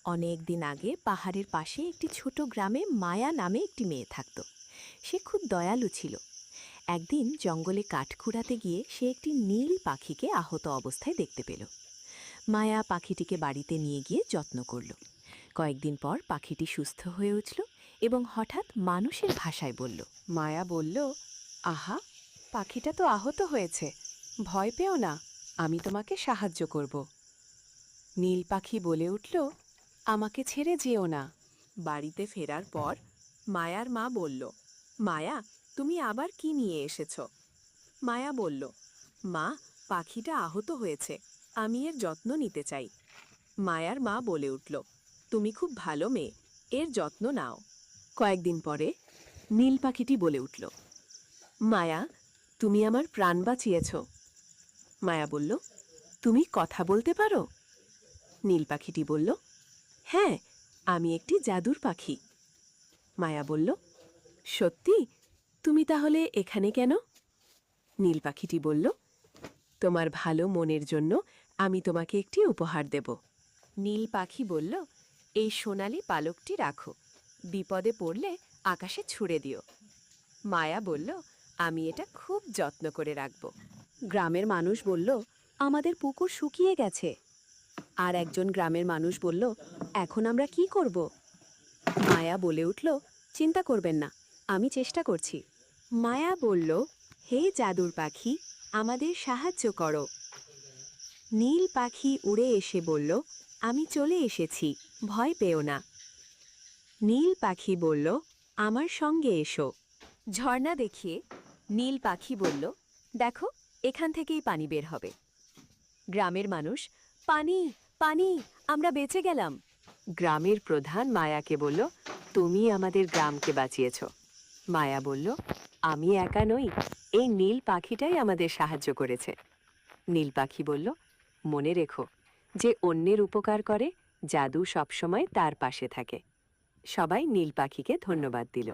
অনেক দিন আগে পাহাড়ের পাশে একটি ছোট গ্রামে মায়া নামে একটি মেয়ে থাকত। সে খুব দয়ালু ছিল। একদিন জঙ্গলে কাঠ কুড়াতে গিয়ে সে একটি নীল পাখিকে আহত অবস্থায় দেখতে পেল। মায়া পাখিটিকে বাড়িতে নিয়ে গিয়ে যত্ন করল। কয়েকদিন পর পাখিটি সুস্থ হয়ে উঠল এবং হঠাৎ মানুষের ভাষায় বলল। মায়া বলল, আহা, পাখিটা তো আহত হয়েছে, ভয় পেও না, আমি তোমাকে সাহায্য করব। নীল পাখি বলে উঠল, আমাকে ছেড়ে যেও না। বাড়িতে ফেরার পর মায়ার মা বলল, মায়া, তুমি আবার কি নিয়ে এসেছ? মায়া বলল, মা, পাখিটা আহত হয়েছে, আমি এর যত্ন নিতে চাই। মায়ার মা বলে উঠল, তুমি খুব ভালো মেয়ে, এর যত্ন নাও। কয়েকদিন পরে নীল পাখিটি বলে উঠল, মায়া, তুমি আমার প্রাণ বাঁচিয়েছ। মায়া বলল, তুমি কথা বলতে পারো? নীল পাখিটি বলল, হ্যাঁ, আমি একটি জাদুর পাখি। মায়া বলল, সত্যি? তুমি তাহলে এখানে কেন? নীল পাখিটি বলল, তোমার ভালো মনের জন্য আমি তোমাকে একটি উপহার দেব। নীল পাখি বলল, এই সোনালি পালকটি রাখো, বিপদে পড়লে আকাশে ছুঁড়ে দিও। মায়া বলল, আমি এটা খুব যত্ন করে রাখব। গ্রামের মানুষ বলল, আমাদের পুকুর শুকিয়ে গেছে। আর একজন গ্রামের মানুষ বলল, এখন আমরা কি করব? মায়া বলে উঠল, চিন্তা করবেন না, আমি চেষ্টা করছি। মায়া বলল, হে জাদুর পাখি, আমাদের সাহায্য করো। নীল পাখি উড়ে এসে বলল, আমি চলে এসেছি, ভয় পেও না। নীল পাখি বলল, আমার সঙ্গে এসো। ঝর্ণা দেখিয়ে নীল পাখি বলল, দেখো, এখান থেকেই পানি বের হবে। গ্রামের মানুষ, পানি, পানি, আমরা বেঁচে গেলাম। গ্রামের প্রধান মায়াকে বলল, তুমি আমাদের গ্রামকে বাঁচিয়েছ। মায়া বলল, আমি একা নই, এই নীল পাখিটাই আমাদের সাহায্য করেছে। নীল পাখি বলল, মনে রেখো, যে অন্যের উপকার করে, জাদু সবসময় তার পাশে থাকে। সবাই নীল পাখিকে ধন্যবাদ দিল।